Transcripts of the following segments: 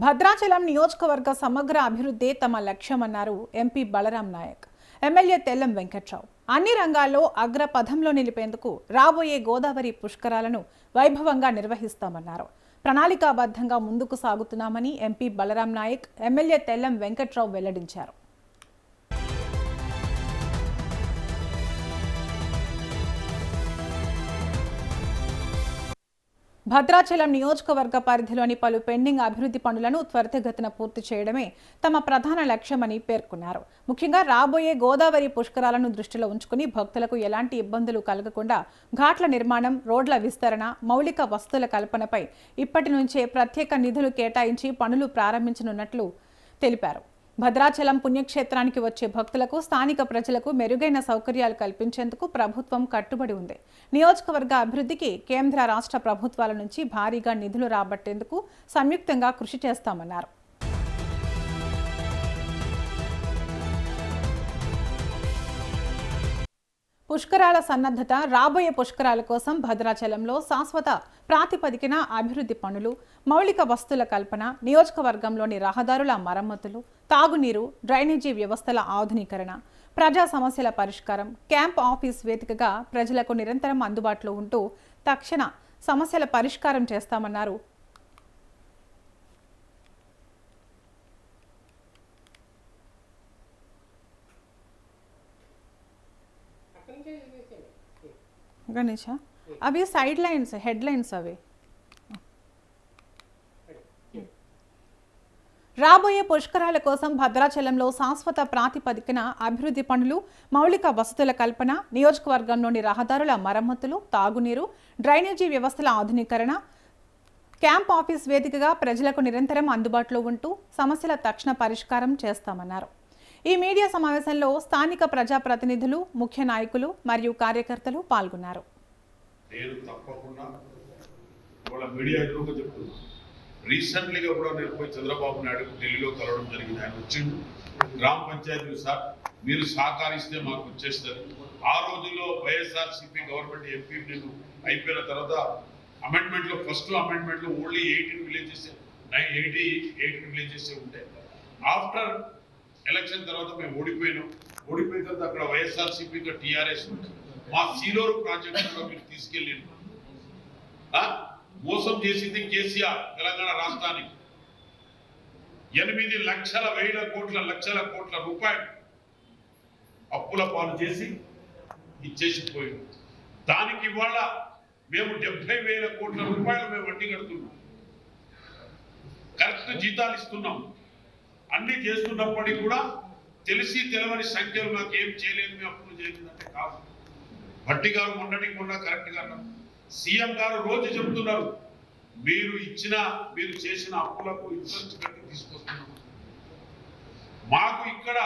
భద్రాచలం నియోజకవర్గ సమగ్ర అభివృద్ధి తమ లక్ష్యమన్నారు ఎంపీ బలరాం నాయక్. ఎమ్మెల్యే తెల్లం వెంకట్రావు అన్ని రంగాల్లో అగ్రపథంలో నిలిపేందుకు రాబోయే గోదావరి పుష్కరాలను వైభవంగా నిర్వహిస్తామన్నారు. ప్రణాళికాబద్ధంగా ముందుకు సాగుతున్నామని ఎంపీ బలరాం నాయక్, ఎమ్మెల్యే తెల్లం వెంకట్రావు వెల్లడించారు. భద్రాచలం నియోజకవర్గ పరిధిలోని పలు పెండింగ్ అభివృద్ధి పనులను త్వరితగతిన పూర్తి చేయడమే తమ ప్రధాన లక్ష్యమని పేర్కొన్నారు. ముఖ్యంగా రాబోయే గోదావరి పుష్కరాలను దృష్టిలో ఉంచుకుని భక్తులకు ఎలాంటి ఇబ్బందులు కలగకుండా ఘాట్ల నిర్మాణం, రోడ్ల విస్తరణ, మౌలిక వసతుల కల్పనపై ఇప్పటి నుంచే ప్రత్యేక నిధులు కేటాయించి పనులు ప్రారంభించనున్నట్లు తెలిపారు. భద్రాచలం పుణ్యక్షేత్రానికి వచ్చే భక్తులకు, స్థానిక ప్రజలకు మెరుగైన సౌకర్యాలు కల్పించేందుకు ప్రభుత్వం కట్టుబడి ఉంది. నియోజకవర్గ అభివృద్ధికి కేంద్ర, రాష్ట్ర ప్రభుత్వాల నుంచి భారీగా నిధులు రాబట్టేందుకు సంయుక్తంగా కృషి చేస్తామన్నారు. పుష్కరాల సన్నద్ధత. రాబోయే పుష్కరాల కోసం భద్రాచలంలో శాశ్వత ప్రాతిపదికన అభివృద్ధి పనులు, మౌలిక వసతుల కల్పన, నియోజకవర్గంలోని రహదారుల మరమ్మతులు, తాగునీరు, డ్రైనేజీ వ్యవస్థల ఆధునీకరణ, ప్రజా సమస్యల పరిష్కారం, క్యాంప్ ఆఫీస్ వేదికగా ప్రజలకు నిరంతరం అందుబాటులో ఉంటూ తక్షణ సమస్యల పరిష్కారం చేస్తామన్నారు. గణేష, అవి సైడ్ లైన్స్, హెడ్ లైన్స్ అవి. రాబోయే పుష్కరాల కోసం భద్రాచలంలో శాశ్వత ప్రాతిపదికన అభివృద్ధి పనులు, మౌలిక వసతుల కల్పన, నియోజకవర్గంలోని రహదారుల మరమ్మతులు, తాగునీరు, డ్రైనేజీ వ్యవస్థల ఆధునీకరణ, క్యాంప్ ఆఫీస్ వేదికగా ప్రజలకు నిరంతరం అందుబాటులో ఉంటూ సమస్యల తక్షణ పరిష్కారం చేస్తామన్నారు. ఈ మీడియా సమావేశంలో స్థానిక ప్రజాప్రతినిధులు, ముఖ్య నాయకులు మరియు కార్యకర్తలు పాల్గొన్నారు. రీసెంట్లీగా కూడా నేను పోయి చంద్రబాబు నాయుడు ఢిల్లీలో కలవడం జరిగింది. ఆయన వచ్చిండు, గ్రామ పంచాయతీలు సార్ మీరు సహకరిస్తే మాకు వచ్చేస్తుంది. ఆ రోజుల్లో వైఎస్ఆర్సీపీ గవర్నమెంట్ ఎంపీ నేను అయిపోయిన తర్వాత అమెండ్మెంట్లో ఫస్ట్ అమెండ్మెంట్లో ఓన్లీ 18 విలేజెస్ ఉంటాయి. ఆఫ్టర్ ఎలక్షన్ తర్వాత మేము ఓడిపోయిన తర్వాత అక్కడ వైఎస్ఆర్సీపీగా టీఆర్ఎస్ మా సీలోరు ప్రాజెక్టు కూడా మీరు తీసుకెళ్ళి మోసం చేసింది కేసీఆర్. తెలంగాణ రాష్ట్రానికి 8 లక్షల కోట్ల రూపాయలు అప్పుల పాలు చేసి ఇచ్చేసిపోయింది. దానికి ఇవాళ మేము 70,000 కోట్ల రూపాయలు మేము వడ్డీ కడుతున్నాం, కరెక్ట్ జీతాలు ఇస్తున్నాం, అన్ని చేస్తున్నప్పటికీ కూడా తెలిసి తెలవని సంఖ్యలు నాకు ఏం చేయలేదు, మేము అప్పులు చేయలేదంటే కాదు. భట్టి గారు మొన్న కరెక్ట్గా సీఎం గారు రోజు చెబుతున్నారు, మీరు చేసిన అప్పులకు ఇంట్రెస్ట్ కట్టి తీసుకొస్తున్నాం. మాకు ఇక్కడ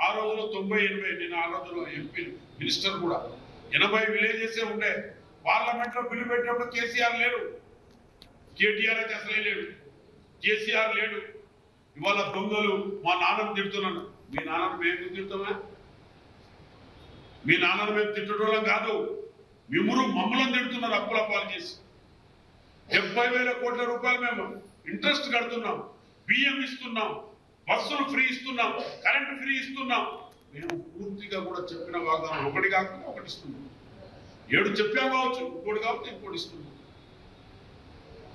ఆ రోజులో 90-80, నేను ఆ రోజులో ఎంపీ మినిస్టర్ కూడా 80 విలేజెసే ఉండే. పార్లమెంట్ లో బిల్లు పెట్టినప్పుడు కేసీఆర్ లేడు, కేటీఆర్ అయితే అసలే లేడు, కేసీఆర్ లేడు. ఇవాళ దొంగలు మా నాన్నను తిడుతున్నాను. మీ నాన్నను మేము తిడతామా? మీ నాన్నను మేము తిట్టడం కాదు, మిమ్మల్ని మమ్మల్ని తిడుతున్నారు అప్పుల పాలు చేసి. 70,000 కోట్ల రూపాయలు మేము ఇంట్రెస్ట్ కడుతున్నాం, బియ్యం ఇస్తున్నాం, బస్సులు ఫ్రీ ఇస్తున్నాం, కరెంటు ఫ్రీ ఇస్తున్నాం. మేము పూర్తిగా కూడా చెప్పిన వాగ్దానం ఒకటి కాకుండా ఒకటి ఇస్తున్నాం. 7 చెప్పాం కావచ్చు, ఇంకోటి కాబట్టి ఇంకోటి ఇస్తున్నాం.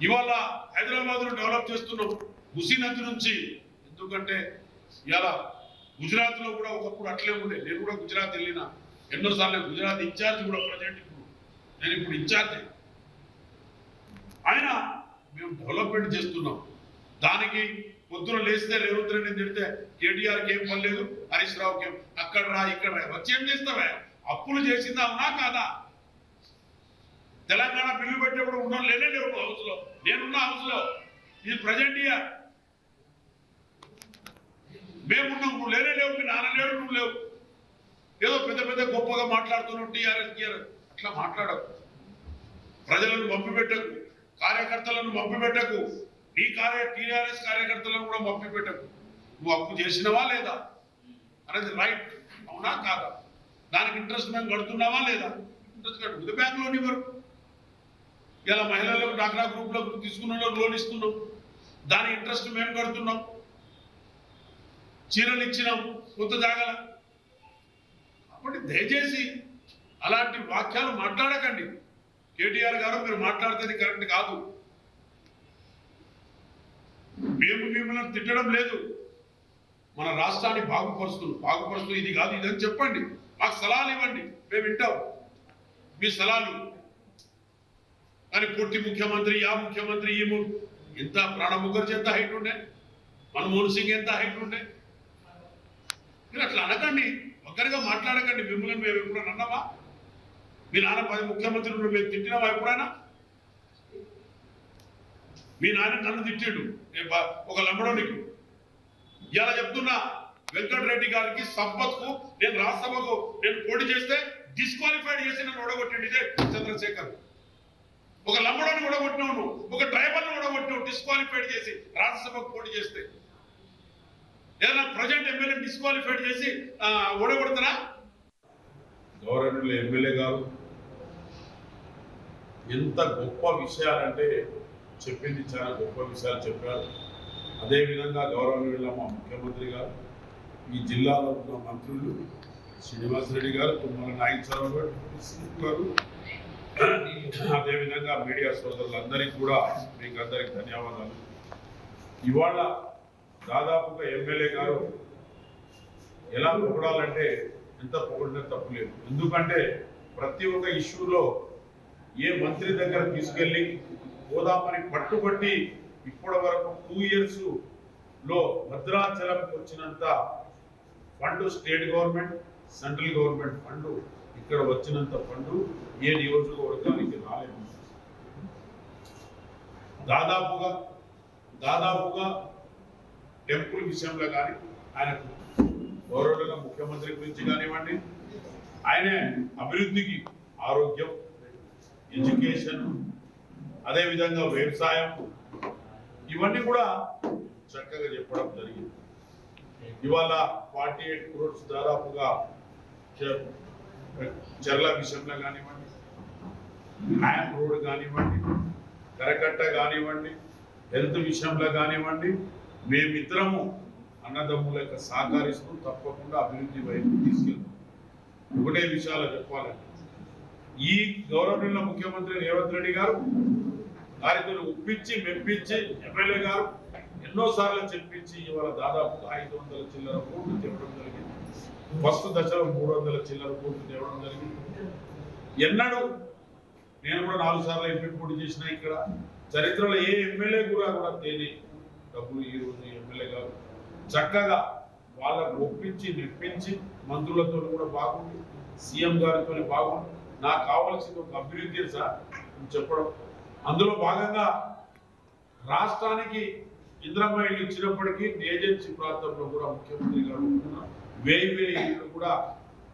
ఇవాళ హైదరాబాద్ను డెవలప్ చేస్తున్నాం మూసీ నది నుంచి. ఎందుకంటే ఇలా గుజరాత్లో కూడా ఒకప్పుడు అట్లే ఉండే. నేను కూడా గుజరాత్ వెళ్ళిన ఎన్నోసార్లు. గుజరాత్ ఇన్ఛార్జ్ కూడా ప్రజెంట్ నేను ఇప్పుడు ఇన్ఛార్జ్. ఆయన మేము డెవలప్మెంట్ చేస్తున్నాం. దానికి పొద్దున లేస్తే రేవంత్ రెడ్డి తిడితే కేటీఆర్కి ఏం పర్లేదు, హరీష్ రావుకి ఏం, అక్కడ రా ఇక్కడ రా, వచ్చి ఏం చేస్తావా? అప్పులు చేసిందా అవునా కాదా? తెలంగాణ బిల్లు పెట్టేప్పుడు ఉన్న లేవు హౌస్ లో, నేనున్న హౌస్ లో. ఇది ప్రజెంట్ ఇయర్ మేమున్నాం, నువ్వు లేవు, మీ నాన్న లేడు, నువ్వు లేవు. ఏదో పెద్ద గొప్పగా మాట్లాడుతున్నావు టీఆర్ఎస్ అట్లా మాట్లాడవు. ప్రజలను మభ్యపెట్టకు, కార్యకర్తలను మభ్యపెట్టకు, టీఆర్ఎస్ కార్యకర్తలను కూడా మభ్యపెట్టకు. నువ్వు అప్పు చేసినవా లేదా అనేది రైట్, అవునా కాదా? దానికి ఇంట్రెస్ట్ మేము కడుతున్నావా లేదా? ఇంట్రెస్ట్ కట్టు. బ్యాంకులోని వరకు ఇలా మహిళలకు డాక్రా గ్రూప్లకు తీసుకున్న లోన్ ఇస్తున్నాం. దాని ఇంట్రెస్ట్ మేము కడుతున్నాం, చీరలు ఇచ్చినాం కొత్త జాగల. కాబట్టి దయచేసి అలాంటి వాక్యాలు మాట్లాడకండి. కేటీఆర్ గారు మీరు మాట్లాడితే కరెక్ట్ కాదు. మేము మిమ్మల్ని తిట్టడం లేదు, మన రాష్ట్రాన్ని బాగుపరుస్తూ ఇది కాదు ఇదని చెప్పండి, మాకు సలహాలు ఇవ్వండి, మేము వింటాం మీ సలహాలు. కానీ పొట్టి ముఖ్యమంత్రి, ఆ ముఖ్యమంత్రి, ఈ ఎంత ప్రణబ్ ముఖర్జీ ఎంత హైట్ ఉండే, మన్మోహన్ సింగ్ ఎంత హైట్ ఉండే. మీరు అట్లా అనకండి, ఒక్కరిగా మాట్లాడకండి. మిమ్మల్ని మేము ఎప్పుడైనా అన్నామా? మీ నాన్న 10 ముఖ్యమంత్రులు మేము తిట్టినామా ఎప్పుడైనా? మీ నాన్న నన్ను తిట్టాడు ఒక లంబడోనికి. ఇలా చెప్తున్నా, వెంకటరెడ్డి గారికి సంపత్కు నేను రాజ్యసభకు నేను పోటీ చేస్తే డిస్క్వాలిఫైడ్ చేసి నన్ను ఓడగొట్టింది ఇదే చంద్రశేఖర్. ఒక లంబడోని ఓడగొట్టినావు నువ్వు, ఒక ట్రైబల్ని ఓడగొట్టినావు డిస్క్వాలిఫైడ్ చేసి రాజ్యసభకు పోటీ చేస్తే. ఏదైనా ప్రజెంట్ ఎమ్మెల్యే డిస్క్వాలిఫైడ్ చేసి ఓడగొడతారా? గౌరవనీయులు ఎమ్మెల్యే గారు ఎంత గొప్ప విషయాలంటే చెప్పింది, చాలా గొప్ప విషయాలు చెప్పారు. అదేవిధంగా గౌరవనీయుల మా ముఖ్యమంత్రి గారు, ఈ జిల్లాలో ఉన్న మంత్రులు శ్రీనివాసరెడ్డి గారు, తుమ్మల నాగేశ్వరరావు గారు, అదేవిధంగా మీడియా సోదరులందరికీ కూడా మీకు అందరికి ధన్యవాదాలు. ఇవాళ దాదాపుగా ఎమ్మెల్యే గారు ఎలా పొగడాలంటే ఎంత పొగడినా తప్పులేదు. ఎందుకంటే ప్రతి ఒక్క ఇష్యూలో ఏ మంత్రి దగ్గర తీసుకెళ్ళి పోదామని పట్టుబట్టి ఇప్పటి వరకు 2 years లో భద్రాచలంకి వచ్చినంత fund state government, central government fund ఇక్కడ వచ్చినంత ఫండ్ ఏ నియోజకవర్గానికి రాలేదు. దాదాపుగా టెంపుల్ విషయంలో కానీ, ఆయన గౌరవంగా ముఖ్యమంత్రి గురించి కానివ్వండి, ఆయన అభివృద్ధికి ఆరోగ్యం, ఎడ్యుకేషన్, అదేవిధంగా వ్యవసాయం, ఇవన్నీ కూడా చక్కగా చెప్పడం జరిగింది. ఇవాళ 48 crores దాదాపుగా చెర్ల విషయంలో కానివ్వండి, హ్యాండ్ రోడ్ కానివ్వండి, కరకట్ట కానివ్వండి, హెల్త్ విషయంలో కానివ్వండి, మేమిద్దరము అన్నదమ్ములకు సహకరిస్తూ తప్పకుండా అభివృద్ధి వైపు తీసుకెళ్తాం. ఒకటే విషయాలు చెప్పాలంటే, ఈ గౌరవనీయుల ముఖ్యమంత్రి రేవంత్ రెడ్డి గారు వారితో ఒప్పించి మెప్పించి ఎమ్మెల్యే గారు ఎన్నోసార్లు చెప్పించి ఇవాళ దాదాపుగా 500 చిల్లర కోట్లు తేవడం జరిగింది. ఫస్ట్ దశలో 300 చిల్లర కోట్లు తేవడం జరిగింది. ఎన్నడూ నేను కూడా 4 సార్లు ఎంపీ పోటీ చేసిన ఇక్కడ చరిత్రలో ఏ ఎమ్మెల్యే కూడా తేలి డబ్బులు ఈ రోజు ఎమ్మెల్యే గారు చక్కగా వాళ్ళకు ఒప్పించి నెప్పించి మంత్రులతో కూడా బాగుంది, సీఎం గారితో బాగుంది. నాకు కావాల్సింది ఒక అభివృద్ధి సార్ చెప్పడం. అందులో భాగంగా రాష్ట్రానికి ఇంద్రమ్మ ఇల్లు ఇచ్చినప్పటికీ ఏజెన్సీ ప్రాంతంలో కూడా ముఖ్యమంత్రి గారు 1000 ఇళ్ళు కూడా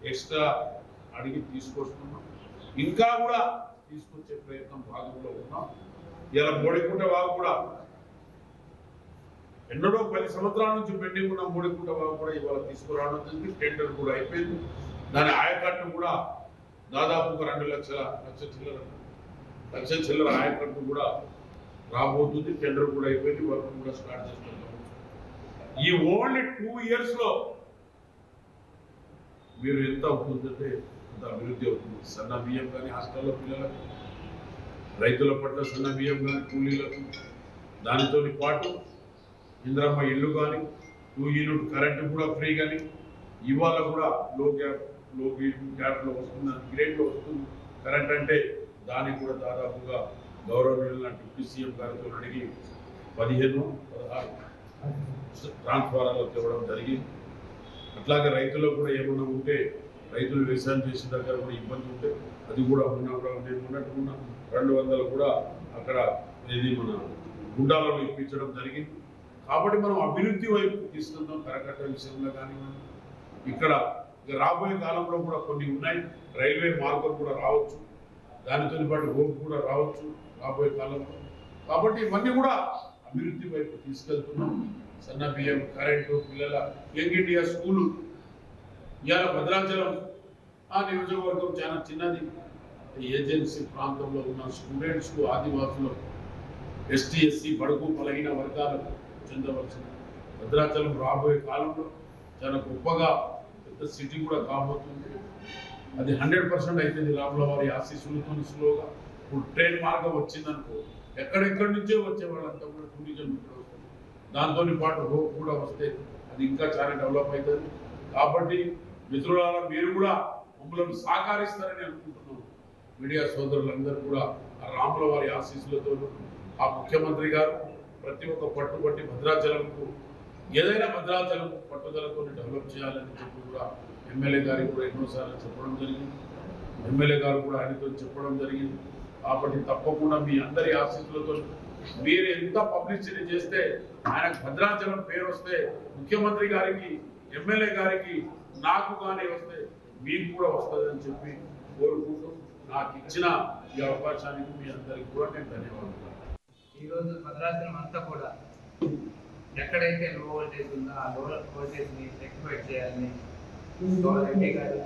ఎక్స్ట్రా అడిగి తీసుకొస్తున్నాం. ఇంకా కూడా తీసుకొచ్చే ప్రయత్నం భాగంలో ఉన్నాం. ఇలా మోడికుంట వాగు కూడా ఎన్నడో 10 సంవత్సరాల నుంచి పెండింగ్ ఉన్న మోడికుంట వాగు కూడా ఇవాళ తీసుకురావడం జరిగింది. టెండర్ కూడా అయిపోయింది. దాని ఆయకట్టు కూడా దాదాపుగా 2 లక్షల చిల్లర ఆయకట్టు కూడా రాబోతుంది. టెండర్ కూడా అయిపోయింది, వర్క్ కూడా స్టార్ట్ చేస్తున్నాం. ఈ ఓన్లీ 2 years లో మీరు ఎంత అవుతుందంటే అంత అభివృద్ధి అవుతుంది. సన్న బియ్యం కానీ హాస్టల్లో పిల్లలకు, రైతుల పట్ల సన్న బియ్యం కానీ కూలీలకు, దానితో పాటు ఇంద్రమ్మ ఇల్లు కానీ 2 యూనిట్ కరెంటు కూడా ఫ్రీ కానీ, ఇవాళ కూడా లో గ్యాప్లో వస్తుంది, గ్రేడ్లో వస్తుంది కరెంట్. అంటే దానికి కూడా దాదాపుగా గౌరవనీయుల డిప్యూటీ సీఎం గారితో అడిగి 15-16 ట్రాన్స్ఫారాలు తేవడం జరిగింది. అట్లాగే రైతులకు కూడా ఏమన్నా ఉంటే, రైతులు వ్యవసాయం చేసిన దగ్గర కూడా ఇబ్బంది ఉంటే అది కూడా నేను ఉన్నట్టుకున్నా 200 కూడా అక్కడ ఇది మన గుండాలలో ఇప్పించడం జరిగింది. కాబట్టి మనం అభివృద్ధి వైపు తీసుకుందాం. కరకట్ట విషయంలో కానివ్వండి, ఇక్కడ రాబోయే కాలంలో కూడా కొన్ని ఉన్నాయి. రైల్వే మార్గం కూడా రావచ్చు, దానితో పాటు రోడ్డు కూడా రావచ్చు రాబోయే కాలంలో. కాబట్టి ఇవన్నీ కూడా అభివృద్ధి వైపు తీసుకెళ్తున్నాం. సన్న బియ్యం, కరెంటు, పిల్లల యంగ్ ఇండియా స్కూలు. ఇవాళ భద్రాచలం ఆ నియోజకవర్గం చాలా చిన్నది. ఏజెన్సీ ప్రాంతంలో ఉన్న స్టూడెంట్స్కు, ఆదివాసులు ఎస్టీ ఎస్సీ బడుగు బలహీన వర్గాలకు చెందవలసిన భద్రాచలం రాబోయే కాలంలో చాలా గొప్పగా పెద్ద సిటీ కూడా కాబోతుంది. అది 100% అవుతుంది రాముల వారి ఆశీస్సులతో స్లోగా. ఇప్పుడు ట్రైన్ మార్గం వచ్చిందనుకో ఎక్కడెక్కడి నుంచో వచ్చే వాళ్ళంతా కూడా టూరిజం ఇక్కడ వస్తుంది. దాంతో పాటు రోడ్ కూడా వస్తే అది ఇంకా చాలా డెవలప్ అవుతుంది. కాబట్టి మిత్రులారా మీరు కూడా మమ్మల్ని సహకరిస్తారని అనుకుంటున్నాం. మీడియా సోదరులందరూ కూడా ఆ రాముల వారి ఆశీస్సులతో ఆ ముఖ్యమంత్రి గారు ప్రతి ఒక్క పట్టుబట్టి భద్రాచలంకు ఏదైనా భద్రాచలం పట్టుదలతో డెవలప్ చేయాలని చెప్పి కూడా ఎమ్మెల్యే గారికి కూడా ఎన్నోసార్లు చెప్పడం జరిగింది. ఎమ్మెల్యే గారు కూడా ఆయనతో చెప్పడం జరిగింది. కాబట్టి తప్పకుండా మీ అందరి ఆశీస్సులతో మీరు ఎంత పబ్లిసిటీ చేస్తే ఆయనకు భద్రాచలం పేరు వస్తే ముఖ్యమంత్రి గారికి ఎమ్మెల్యే గారికి నాకు కానీ వస్తే మీకు కూడా వస్తుందని చెప్పి కోరుకుంటూ నాకు ఇచ్చిన ఈ అవకాశానికి మీ అందరికీ కూడా నేను ధన్యవాదాలు. ఈరోజు భద్రాచలం అంతా కూడా ఎక్కడైతే లో వోల్టేజ్ ఉందో ఆ లో వోల్టేజ్ని రెక్టిఫైడ్ చేయాలని రెడ్డి గారు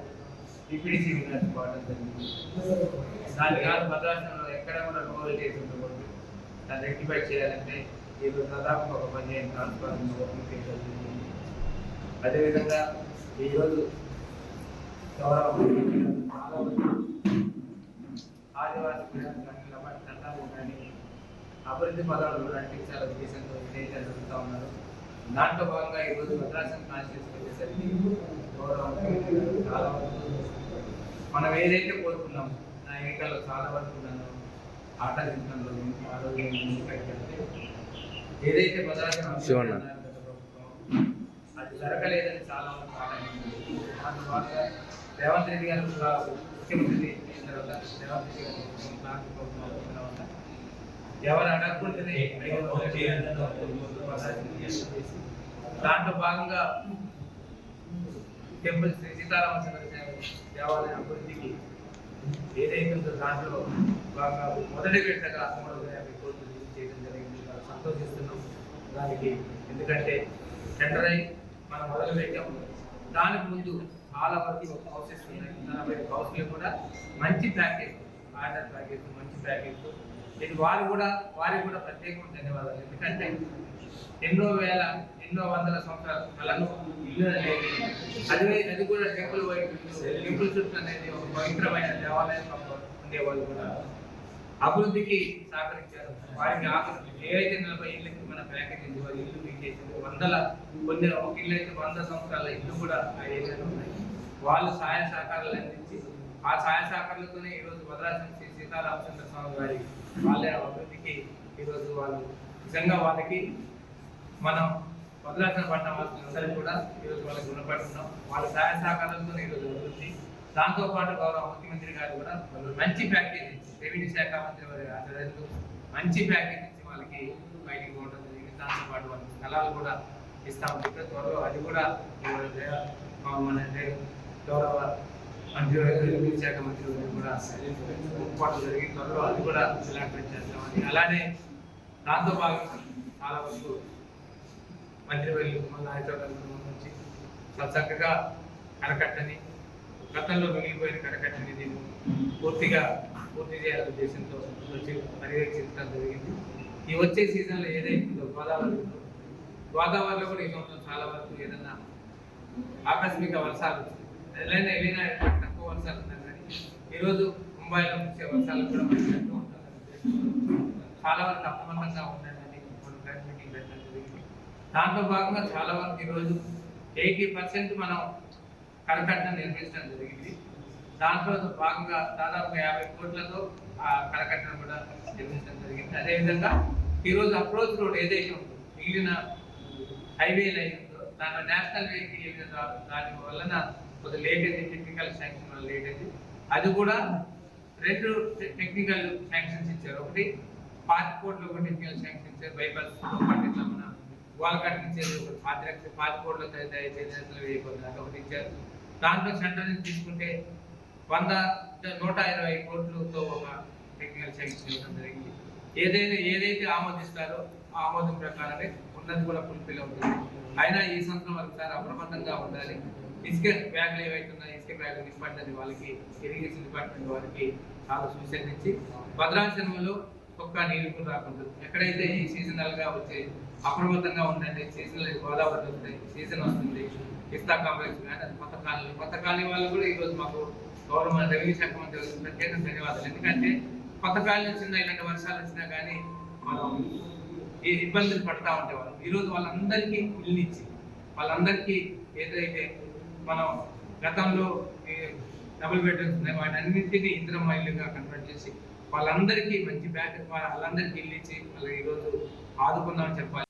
డిప్యూటీ గారిని పోవడం జరిగింది. దాని కాదు భద్రాచలంలో ఎక్కడ కూడా లో వోల్టేజ్ ఉండకూడదు, దాన్ని రెక్టిఫై చేయాలంటే ఈరోజు దాదాపు ఒక 15 ట్రాన్స్ఫార్మర్లు ఓపెన్ చేయడం జరిగింది. అదేవిధంగా ఈరోజు చాలా ఆదివాసీ చట్టాలు కానీ అభివృద్ధి పదాలు అంటించాల ఉద్దేశంతో విజయాలు జరుగుతూ ఉన్నారు. దాంట్లో భాగంగా ఈరోజు భద్రాచలం కాన్స్టిట్యూన్సీ వచ్చేసరికి చాలా వరకు మనం ఏదైతే కోరుకున్నామో నా ఎన్నికల్లో చాలా వరకు నన్ను ఆటంకించడంలో ఏదైతే భద్రాచలం అది జరగలేదని చాలా వరకు ఆటంకించింది. దాని భాగంగా రేవంత్ రెడ్డి గారు ముఖ్యమంత్రి అయిన తర్వాత రేవంత్ రెడ్డి గారు ఎవరు అడగకుండానే దాంట్లో భాగంగా టెంపుల్ శ్రీ సీతారామ దేవాలయ అభివృద్ధికి ఏదైతే ఉందో దాంట్లో బాగా మొదటి విడతగా 350 కోట్లు చేయడం జరిగింది. సంతోషిస్తున్నాం దానికి. ఎందుకంటే టెండర్ అయి మనం మొదలు పెట్టాము. దానికి ముందు చాలా వరకు హౌసెస్ ఉన్నాయి. 40 హౌస్లు కూడా మంచి ప్యాకేజ్, ఆర్డర్ ప్యాకేజ్, మంచి ప్యాకేజ్. ఇది వారికి కూడా ప్రత్యేకమైన ధన్యవాదాలు. ఎందుకంటే ఎన్నో వందల సంవత్సరాల కళను ఇల్లు అనేది అది కూడా టెంపుల్ చుట్టూ అనేది ఒక పవిత్రమైన దేవాలయం ఉండేవాళ్ళు కూడా అభివృద్ధికి సహకరించారు. వారికి ఏవైతే 40 ఇళ్ళకి మన ప్యాకేజ్ ఇల్లు చేసింది, కొన్ని ఒక ఇల్లు అయితే 100 సంవత్సరాల ఇల్లు కూడా ఆ ఏరియాలో ఉన్నాయి. వాళ్ళు సహాయ సహకారాలు అందించి ఆ సహాయ సహకారాలతోనే ఈరోజు భద్రాచలం శ్రీ సీతారామచంద్ర స్వామి గారి వాళ్ళ అభివృద్ధికి ఈరోజు వాళ్ళు నిజంగా వాళ్ళకి మనం భద్రాచలం పట్టణ వాసులందరూ కూడా ఈరోజు వాళ్ళకి రుణపడుతున్నాం. వాళ్ళ సహాయ సహకారాలతో ఈరోజు అభివృద్ధి. దాంతోపాటు గౌరవ ముఖ్యమంత్రి గారు కూడా మంచి ప్యాకేజ్ ఇచ్చి, రెవెన్యూ శాఖ మంత్రి వారి ఆధ్వర్యంలో మంచి ప్యాకేజ్ ఇచ్చి వాళ్ళకి బయటికి పోవడం జరిగింది. దాంతోపాటు వాళ్ళకి స్థలాలు కూడా ఇస్తామని చెప్పి త్వరలో అది కూడా మన గౌరవ రెవెన్యూ శాఖ మంత్రి కూడా ఏర్పాటు జరిగి త్వరలో అది కూడా అలాట్మెంట్ చేస్తామని. అలానే దాంతో భాగంగా చాలా వరకు మంత్రివర్యులు మన నుంచి చక్కగా కరకట్టని గతంలో మిగిలిపోయిన కరకట్టని నేను పూర్తి చేయాలనే ఉద్దేశంతో వచ్చి పర్యవేక్షించడం జరిగింది. ఈ వచ్చే సీజన్లో ఏదైతుందో గోదావరిలో కూడా ఈ సంవత్సరం చాలా వరకు ఏదన్నా ఆకస్మిక వర్షాలు వెళ్ళినా తక్కువ వర్షాలు ఉన్నాయి. కానీ ఈరోజు ముంబైలో వచ్చే వర్షాలు కూడా మనకి తక్కువ ఉంటుంది. చాలా వరకు అప్రమత్తంగా ఉండాలని మనం ప్లాన్ మీటింగ్ పెట్టడం జరిగింది. దాంట్లో భాగంగా చాలా వరకు ఈరోజు 80% మనం కరకట్టను నిర్మించడం జరిగింది. దాంట్లో భాగంగా దాదాపు 50 కోట్లతో ఆ కరకట్టను కూడా నిర్మించడం జరిగింది. అదేవిధంగా ఈరోజు అప్రోచ్ రోడ్ ఏదైతే ఉందో మిగిలిన హైవే లైన్ ఉందో దాంట్లో నేషనల్ వెహికల్ దాని వలన కొద్దిగా లేట్ అయింది, టెక్నికల్ శాంక్షన్ వల్ల లేట్ అయింది. అది కూడా 2 టెక్నికల్ శాంక్షన్స్ ఇచ్చారు. ఒకటి 40 కోట్లు ఒక టెక్నికల్ శాంక్షన్ ఇచ్చారు బైపాస్ ఇట్లా మన గోల్ఘాట్ ఇచ్చేది. 40 కోట్ల వేయకూడదు ఒకటి ఇచ్చారు. దాంట్లో సెంటర్ నుంచి తీసుకుంటే 120 కోట్లతో ఒక టెక్నికల్ శాంక్షన్ ఇవ్వడం జరిగింది. ఏదైతే ఆమోదిస్తారో ఆ ఆమోదం ప్రకారమే ఉన్నది కూడా ఫుల్ఫిల్ అవుతుంది. అయినా ఈ సంవత్సరం వరకు సార్ అప్రమత్తంగా ఉండాలి. ఇసుక బ్యాగులు ఏవైతున్నాయి ఇసుక బ్యాగులు నింపండి వాళ్ళకి ఇరిగేషన్ డిపార్ట్మెంట్ వారికి చాలా సూచన ఇచ్చి భద్రాచలంలో ఒక్క నీళ్ళు కూడా రాకుండా ఎక్కడైతే ఈ సీజనల్ గా వచ్చే అప్రమత్తంగా ఉండండి. సీజనల్ గోదావరి వస్తాయి, సీజన్ వస్తుంది, ఇస్తా కాంప్లెక్స్ కానీ అది కొత్త కాలనీ వాళ్ళు కూడా ఈరోజు మాకు గవర్నమెంట్ రెవెన్యూ శాఖ మంత్రి ప్రత్యేక ధన్యవాదాలు. ఎందుకంటే కొత్త కాలనీ వచ్చినా ఇలాంటి వర్షాలు వచ్చినా కానీ మనం ఏ ఇబ్బందులు పడతా ఉండేవాళ్ళం. ఈరోజు వాళ్ళందరికీ ఇల్లు ఇచ్చి వాళ్ళందరికీ ఏదైతే మనం గతంలో డబుల్ బెడ్రూమ్స్ ఉన్నాయి వాటి అన్నింటినీ ఇందిరమ్మ ఇల్లుగా కన్వర్ట్ చేసి వాళ్ళందరికీ మంచి వాళ్ళందరికీ ఇల్లు ఇచ్చి వాళ్ళు ఈరోజు ఆదుకుందామని చెప్పాలి.